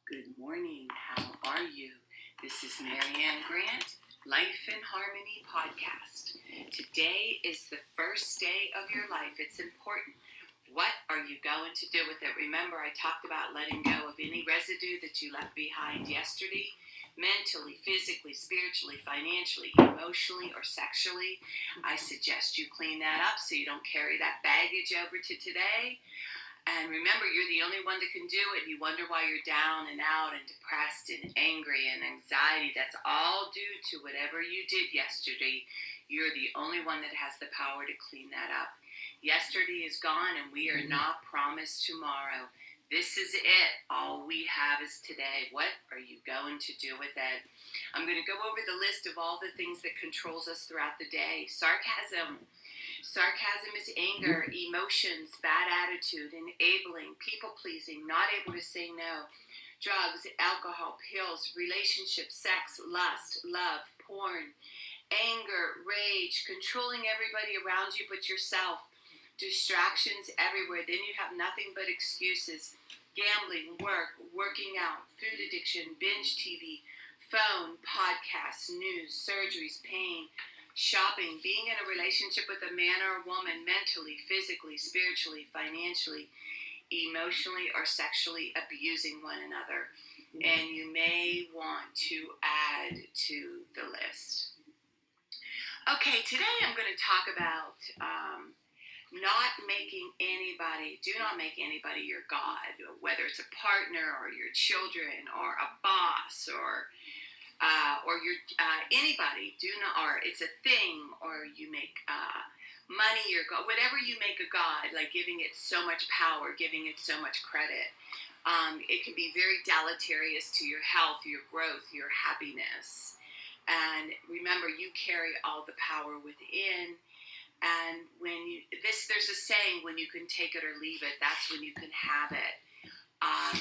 Good morning. How are you? This is Marianne Grant, Life in Harmony podcast. Today is the first day of your life. It's important. What are you going to do with it? Remember, I talked about letting go of any residue that you left behind yesterday, mentally, physically, spiritually, financially, emotionally, or sexually. I suggest you clean that up so you don't carry that baggage over to today. And remember, you're the only one that can do it. You wonder why you're down and out and depressed and angry and anxiety. That's all due to whatever you did yesterday. You're the only one that has the power to clean that up. Yesterday is gone and we are not promised tomorrow. This is it. All we have is today. What are you going to do with it? I'm going to go over the list of all the things that controls us throughout the day. Sarcasm is anger, emotions, bad attitude, enabling, people-pleasing, not able to say no, drugs, alcohol, pills, relationships, sex, lust, love, porn, anger, rage, controlling everybody around you but yourself, distractions everywhere. Then you have nothing but excuses, gambling, work, working out, food addiction, binge TV, phone, podcasts, news, surgeries, pain, shopping, being in a relationship with a man or a woman, mentally, physically, spiritually, financially, emotionally, or sexually abusing one another. And you may want to add to the list. Okay, today I'm going to talk about do not make anybody your God, whether it's a partner or your children or a boss or your anybody. Or it's a thing, or you make money your God. Whatever you make a God, like giving it so much power, giving it so much credit, it can be very deleterious to your health, your growth, your happiness. And remember, you carry all the power within. And there's a saying, when you can take it or leave it, that's when you can have it.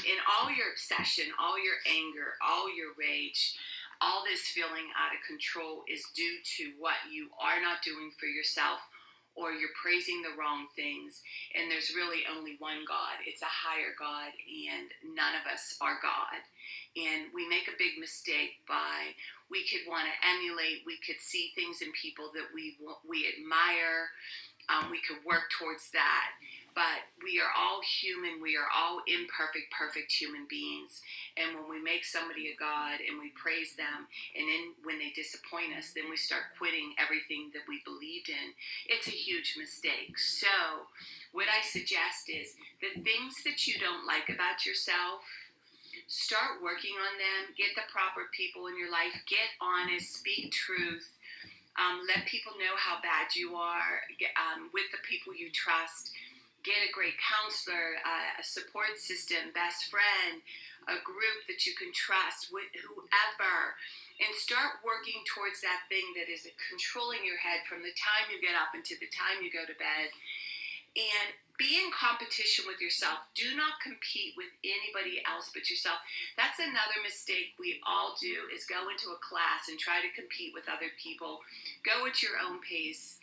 In all your obsession, all your anger, all your rage, all this feeling out of control is due to what you are not doing for yourself, or you're praising the wrong things. And there's really only one God. It's a higher God, and none of us are God. And we make a big mistake we could want to emulate, we could see things in people that we admire, we could work towards that. But we are all human. We are all imperfect, perfect human beings. And when we make somebody a God and we praise them, and then when they disappoint us, then we start quitting everything that we believed in. It's a huge mistake. So what I suggest is the things that you don't like about yourself, start working on them. Get the proper people in your life. Get honest. Speak truth. Let people know how bad you are with the people you trust. Get a great counselor, a support system, best friend, a group that you can trust, with whoever, and start working towards that thing that is controlling your head from the time you get up until the time you go to bed. And be in competition with yourself. Do not compete with anybody else but yourself. That's another mistake we all do, is go into a class and try to compete with other people. Go at your own pace.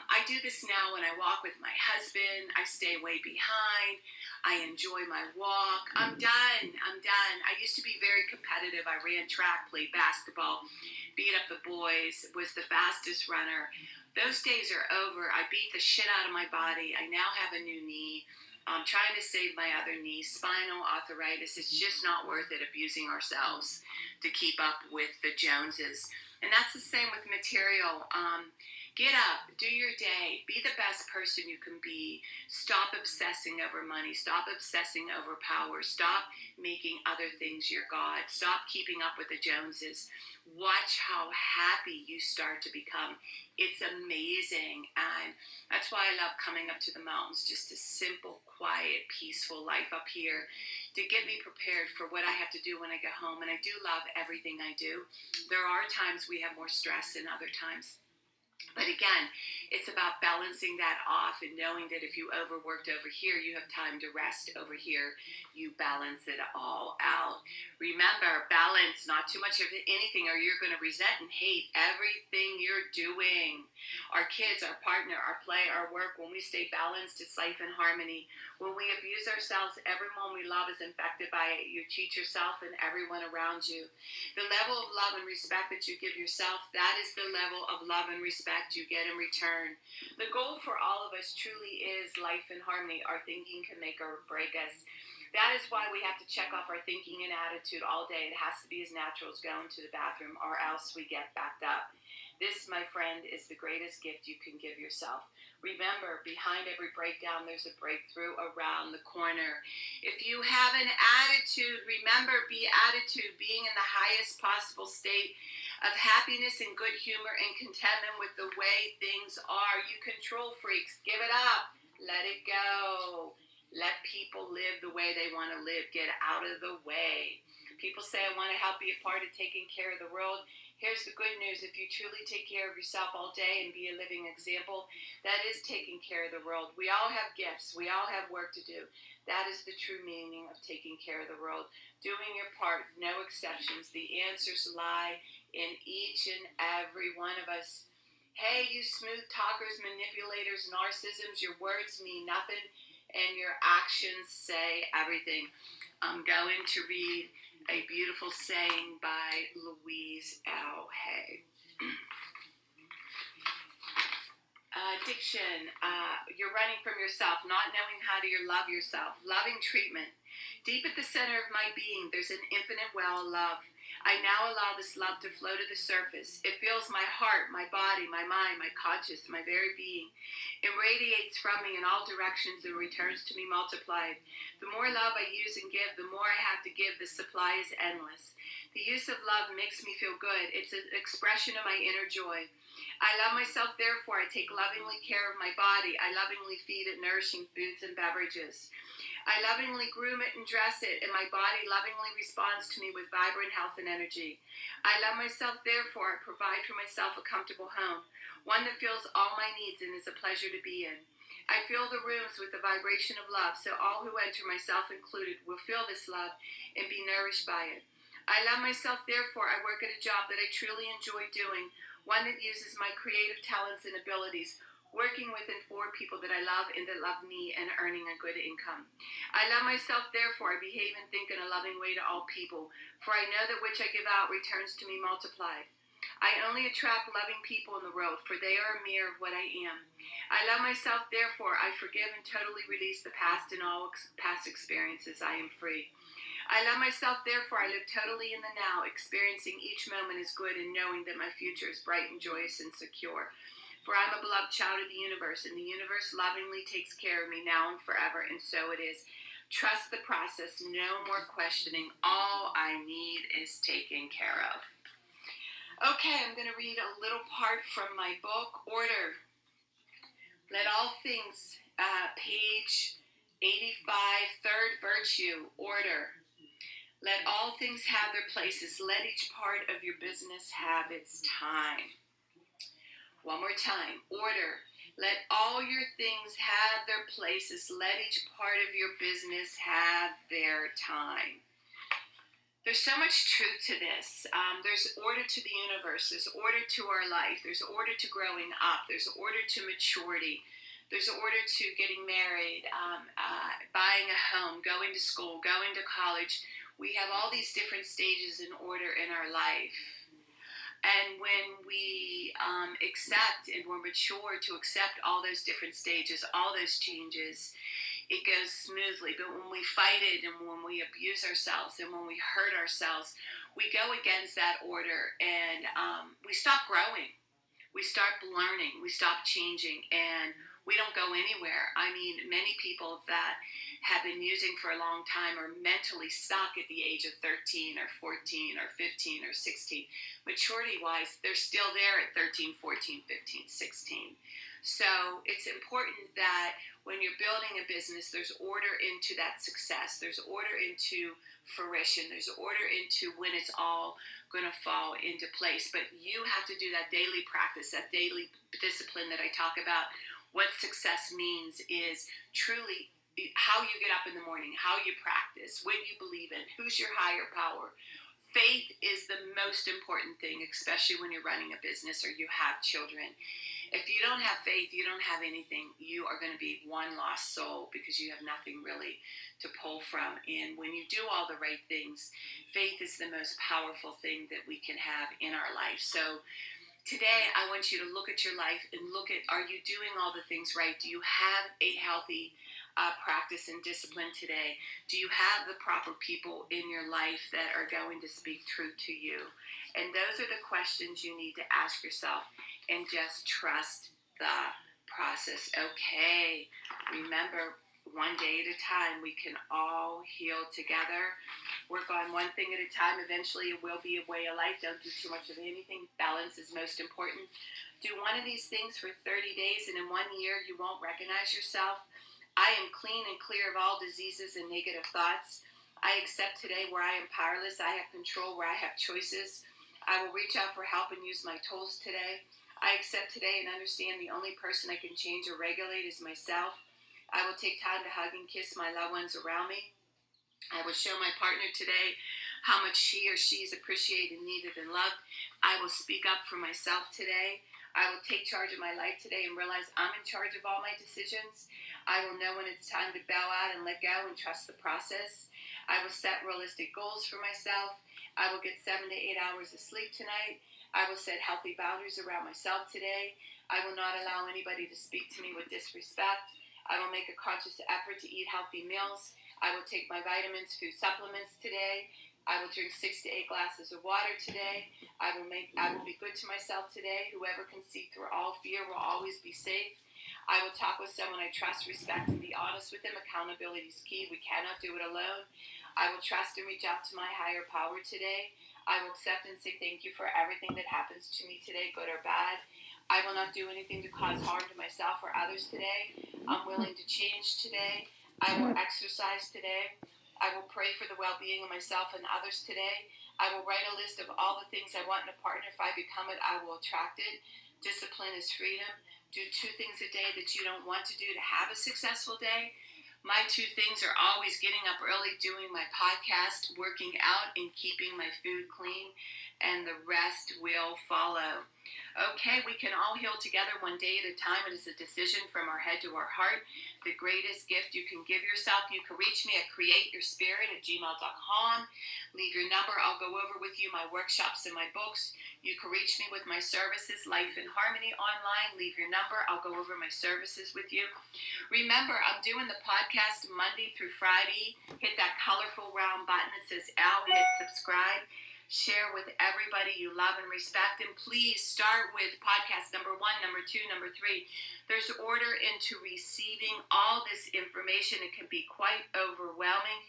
I do this now when I walk with my husband. I stay way behind. I enjoy my walk. I'm done. I used to be very competitive. I ran track, played basketball, beat up the boys, was the fastest runner. Those days are over. I beat the shit out of my body. I now have a new knee. I'm trying to save my other knee. Spinal arthritis. It's just not worth it, abusing ourselves to keep up with the Joneses. And that's the same with material. Get up, do your day, be the best person you can be. Stop obsessing over money. Stop obsessing over power. Stop making other things your God. Stop keeping up with the Joneses. Watch how happy you start to become. It's amazing. And that's why I love coming up to the mountains. Just a simple, quiet, peaceful life up here to get me prepared for what I have to do when I get home. And I do love everything I do. There are times we have more stress than other times. But again, it's about balancing that off and knowing that if you overworked over here, you have time to rest over here. You balance it all out. Remember, balance, not too much of anything, or you're going to resent and hate everything you're doing. Our kids, our partner, our play, our work, when we stay balanced, it's life in harmony. When we abuse ourselves, everyone we love is infected by it. You cheat yourself and everyone around you. The level of love and respect that you give yourself, that is the level of love and respect you get in return. The goal for all of us truly is life in harmony. Our thinking can make or break us. That is why we have to check off our thinking and attitude all day. It has to be as natural as going to the bathroom, or else we get backed up. This, my friend, is the greatest gift you can give yourself. Remember, behind every breakdown, there's a breakthrough around the corner. If you have an attitude, remember, attitude, being in the highest possible state of happiness and good humor and contentment with the way things are. You control freaks, give it up, let it go. Let people live the way they want to live. Get out of the way. People say, I want to help be a part of taking care of the world. Here's the good news. If you truly take care of yourself all day and be a living example, that is taking care of the world. We all have gifts. We all have work to do. That is the true meaning of taking care of the world. Doing your part, no exceptions. The answers lie in each and every one of us. Hey, you smooth talkers, manipulators, narcissisms, your words mean nothing and your actions say everything. I'm going to read a beautiful saying by Louise L. Hay. Addiction, you're running from yourself, not knowing how to love yourself. Loving treatment. Deep at the center of my being, there's an infinite well of love. I now allow this love to flow to the surface. It fills my heart, my body, my mind, my conscious, my very being. It radiates from me in all directions and returns to me multiplied. The more love I use and give, the more I have to give. The supply is endless. The use of love makes me feel good. It's an expression of my inner joy. I love myself, therefore I take lovingly care of my body. I lovingly feed it nourishing foods and beverages. I lovingly groom it and dress it, and my body lovingly responds to me with vibrant health and energy. I love myself, therefore I provide for myself a comfortable home, one that fills all my needs and is a pleasure to be in. I fill the rooms with the vibration of love, so all who enter, myself included, will feel this love and be nourished by it. I love myself, therefore I work at a job that I truly enjoy doing, one that uses my creative talents and abilities, working with and for people that I love and that love me, and earning a good income. I love myself, therefore I behave and think in a loving way to all people, for I know that which I give out returns to me multiplied. I only attract loving people in the world, for they are a mirror of what I am. I love myself, therefore I forgive and totally release the past and all past experiences. I am free. I love myself, therefore I live totally in the now, experiencing each moment as good and knowing that my future is bright and joyous and secure. For I'm a beloved child of the universe, and the universe lovingly takes care of me now and forever, and so it is. Trust the process, no more questioning. All I need is taken care of. Okay, I'm going to read a little part from my book, Order. Let all things, page 85, third virtue, order. Let all things have their places. Let each part of your business have its time. One more time. Order. Let all your things have their places. Let each part of your business have their time. There's so much truth to this. There's order to the universe. There's order to our life. There's order to growing up. There's order to maturity. There's order to getting married, buying a home, going to school, going to college. We have all these different stages in order in our life. And when we accept and we're mature to accept all those different stages, all those changes, it goes smoothly. But when we fight it and when we abuse ourselves and when we hurt ourselves, we go against that order and we stop growing. We start learning. We stop changing, and we don't go anywhere. I mean, many people that have been using for a long time are mentally stuck at the age of 13 or 14 or 15 or 16. Maturity-wise, they're still there at 13, 14, 15, 16. So it's important that when you're building a business, there's order into that success. There's order into fruition. There's order into when it's all going to fall into place. But you have to do that daily practice, that daily discipline that I talk about. What success means is truly how you get up in the morning, how you practice, what you believe in, who's your higher power. Faith is the most important thing, especially when you're running a business or you have children. If you don't have faith, you don't have anything. You are going to be one lost soul because you have nothing really to pull from. And when you do all the right things, faith is the most powerful thing that we can have in our life. So today, I want you to look at your life and look at, are you doing all the things right? Do you have a healthy practice and discipline today? Do you have the proper people in your life that are going to speak truth to you? And those are the questions you need to ask yourself, and just trust the process. Okay, remember, one day at a time, we can all heal together. Work on one thing at a time. Eventually, it will be a way of life. Don't do too much of anything. Balance is most important. Do one of these things for 30 days, and in 1 year, you won't recognize yourself. I am clean and clear of all diseases and negative thoughts. I accept today where I am powerless. I have control where I have choices. I will reach out for help and use my tools today. I accept today and understand the only person I can change or regulate is myself. I will take time to hug and kiss my loved ones around me. I will show my partner today how much he or she is appreciated, needed, and loved. I will speak up for myself today. I will take charge of my life today and realize I'm in charge of all my decisions. I will know when it's time to bow out and let go and trust the process. I will set realistic goals for myself. I will get 7 to 8 hours of sleep tonight. I will set healthy boundaries around myself today. I will not allow anybody to speak to me with disrespect. I will make a conscious effort to eat healthy meals. I will take my vitamins, food supplements today. I will drink 6 to 8 glasses of water today. I will be good to myself today. Whoever can see through all fear will always be safe. I will talk with someone I trust, respect, and be honest with them. Accountability is key. We cannot do it alone. I will trust and reach out to my higher power today. I will accept and say thank you for everything that happens to me today, good or bad. I will not do anything to cause harm to myself or others today. I'm willing to change today. I will exercise today. I will pray for the well-being of myself and others today. I will write a list of all the things I want in a partner. If I become it, I will attract it. Discipline is freedom. Do 2 things a day that you don't want to do to have a successful day. My 2 things are always getting up early, doing my podcast, working out, and keeping my food clean, and the rest will follow. Okay, we can all heal together one day at a time. It is a decision from our head to our heart. The greatest gift you can give yourself. You can reach me at createyourspirit@gmail.com. Leave your number. I'll go over with you my workshops and my books. You can reach me with my services, Life in Harmony online. Leave your number. I'll go over my services with you. Remember, I'm doing the podcast Monday through Friday. Hit that colorful round button that says L. Hit subscribe. Share with everybody you love and respect. And please start with podcast number 1, number 2, number 3. There's order into receiving all this information. It can be quite overwhelming.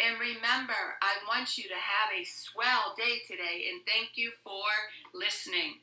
And remember, I want you to have a swell day today. And thank you for listening.